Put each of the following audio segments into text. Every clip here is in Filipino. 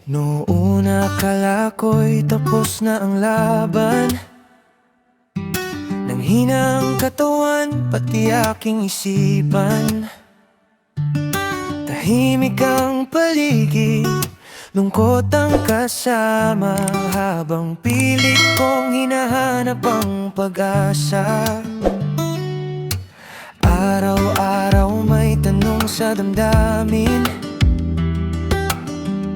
Noon akala ko'y tapos na ang laban. Nanghina ang katawan, pati aking isipan. Tahimik ang paligid, lungkot ang kasama, habang pilit kong hinahanap ang pag-asa. Araw-araw may tanong sa damdamin,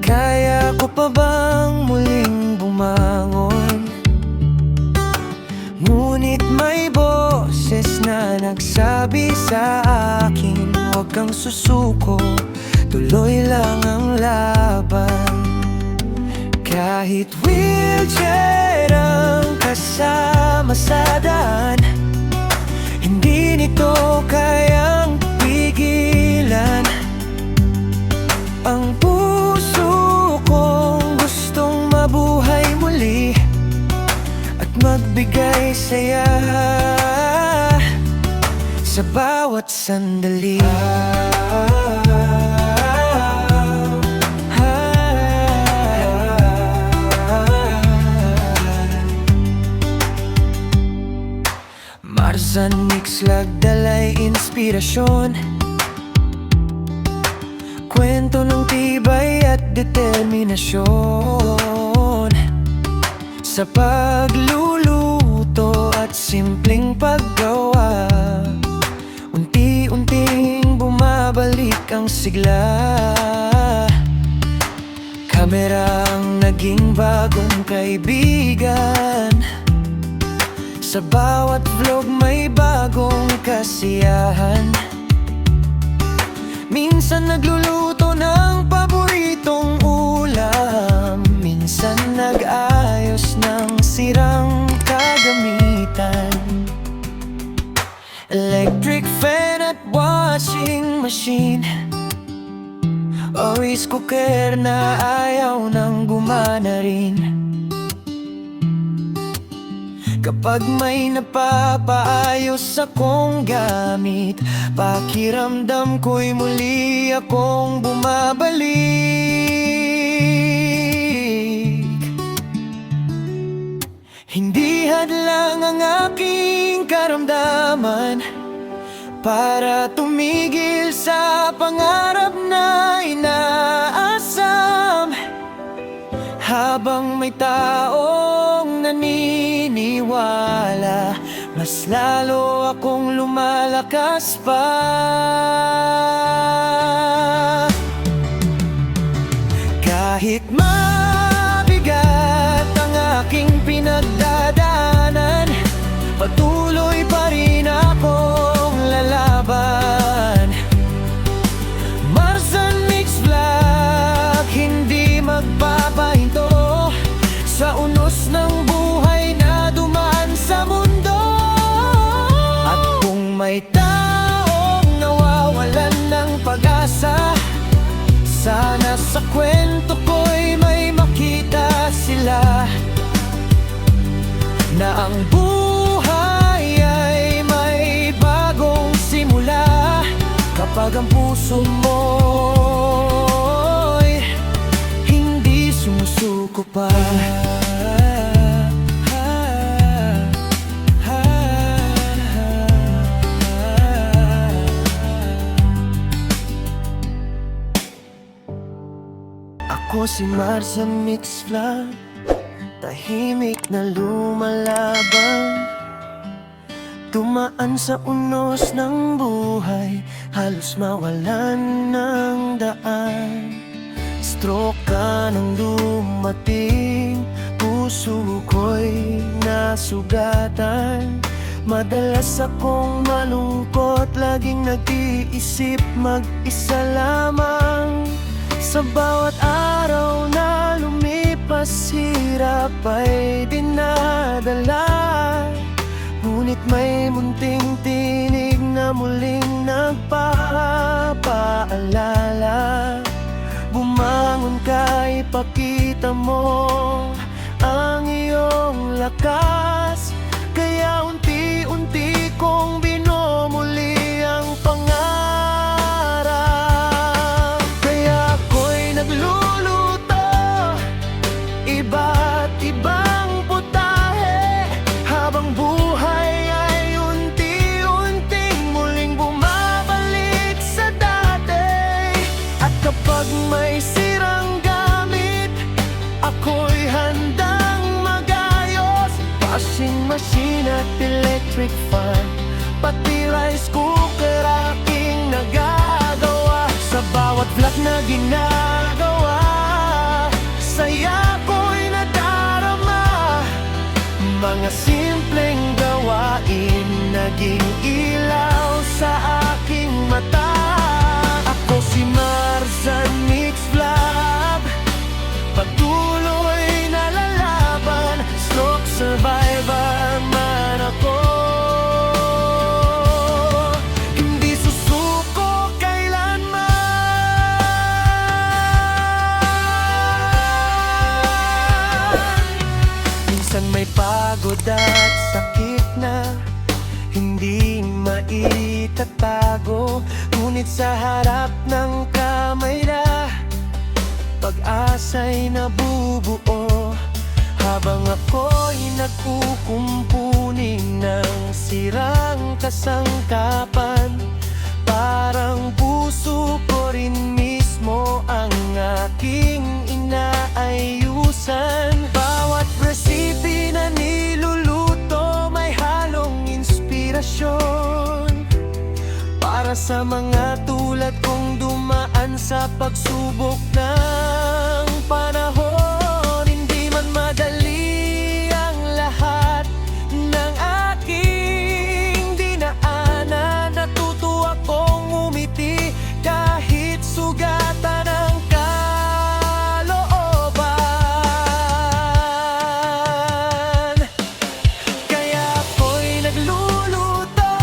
kaya ko pa bang muling bumangon? Ngunit may boses na nagsabi sa akin, huwag kang susuko, tuloy lang ang laban. Kahit wheelchair ang kasama sa daan, hindi nito kayang pigilan ang puso kong gustong mabuhay muli at magbigay saya sa bawat sandali. Marzan Mix Lagdalay inspirasyon, kwento ng tibay at determinasyon. Sa pagluluto at simpleng paggawa, unti-unting bumabalik ang sigla. Kamera ang naging bagong kaibigan, sa bawat vlog may bagong kasiyahan. Minsan nagluluto ng paboritong ulam, minsan nag-ayos ng sirang kagamitan. Electric fan at washing machine, o rice cooker na ayaw nang gumana rin. Kapag may napapaayos akong gamit, pakiramdam ko'y muli akong bumabalik. Hindi hadlang ang aking karamdaman para tumigil sa pangarap na inaasam. Habang may taong naniniwala, mas lalo akong lumalakas pa. Kahit mabigat ang aking pinagdadaanan, patuloy pa rin akong lalaban. Marzan Mix Vlog, hindi magpapahinto sa unos ng buhay na dumaan sa mundo. At kung may taong nawawalan ng pag-asa, sana sa kwento ko'y may makita sila na ang buhay ay may bagong simula kapag ang puso mo'y hindi sumusuko pa. Ako si Marzan Mix Vlog, tahimik na lumalaban, tumaan sa unos ng buhay, halos mawalan ng daan. Stroke ka nang dumating, puso ko'y nasugatan. Madalas akong malungkot, laging nag-iisip mag-isa lamang. Sa bawat araw na lumipas, hirap ay dinadala. Ngunit may munting tinig na muling nagpapaalala. Bumangon ka, ipakita mo ang iyong lakas. Kaya unti-unti kong binomuli ang pangarap. Kaya ako'y nagluluto ginagawa, saya ko'y nadarama. Mga simpleng gawain naging ilaw sa aking mata. Ako si Marzan Mix Vlog, patuloy na lalaban, stroke survivor man ako. Hindi susuko kailanman. Minsan may pagod at sakit na hindi maitatago, ngunit sa harap ng kamera, pag-asa'y nabubuo. Habang ako'y nagkukumpunin ng sirang kasangkapan, parang puso ko rin mismo ang aking inaayusan. Bawat recipe na niluluto may halong inspirasyon, para sa mga tulad kong dumaan sa pagsubok ng panahon. Hindi man madali ang lahat ng aking dinaanan, natuto akong umiti kahit sugatan ng kalooban. Kaya ako'y nagluluto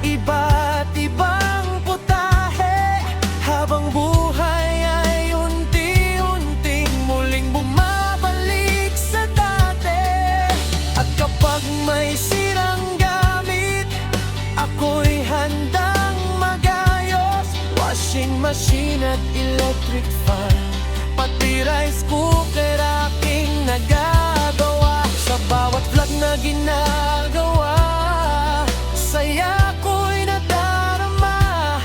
iba't ibang putahe, habang buhay ay unti-unting muling bumabalik sa dati. At kapag may sirang gamit, ako'y handang magayos. Washing machine at electric fan, pati rice cooker aking nagagawa. Sa bawat vlog na ginagawa, saya ko'y nadarama.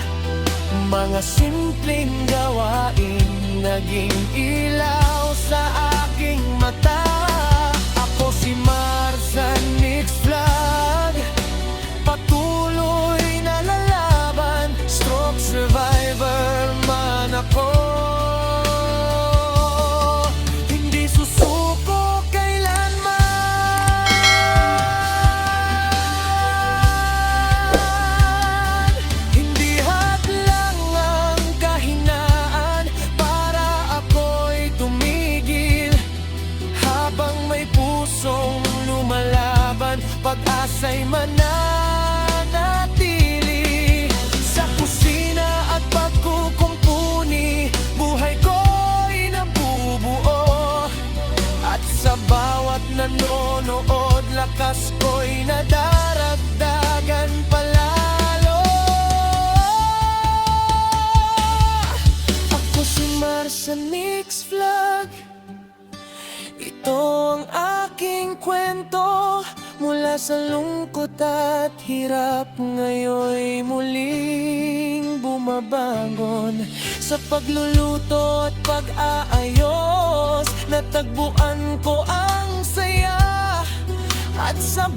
Mga simpleng gawain naging ilaw sa aking mata. Ako si Marzan Mix Vlog, patuloy na lalaban, stroke survivor man ako. Hindi susuko kailanman. Hindi hadlang ang kahinaan para ako'y tumigil. Habang may pusong lumalaban, pag-asa'y mananatili. Sa kusina at pagkukumpuni, buhay ko'y nabubuo. At sa bawat nanonood, lakas ko'y nadaragdagan palalo. Ako si Marzan Mix Vlog, ito ang aking kwento. Mula sa lungkot at hirap, ngayon'y muling bumabangon. Sa pagluluto at pag-aayos, natagpuan ko ang saya. At sa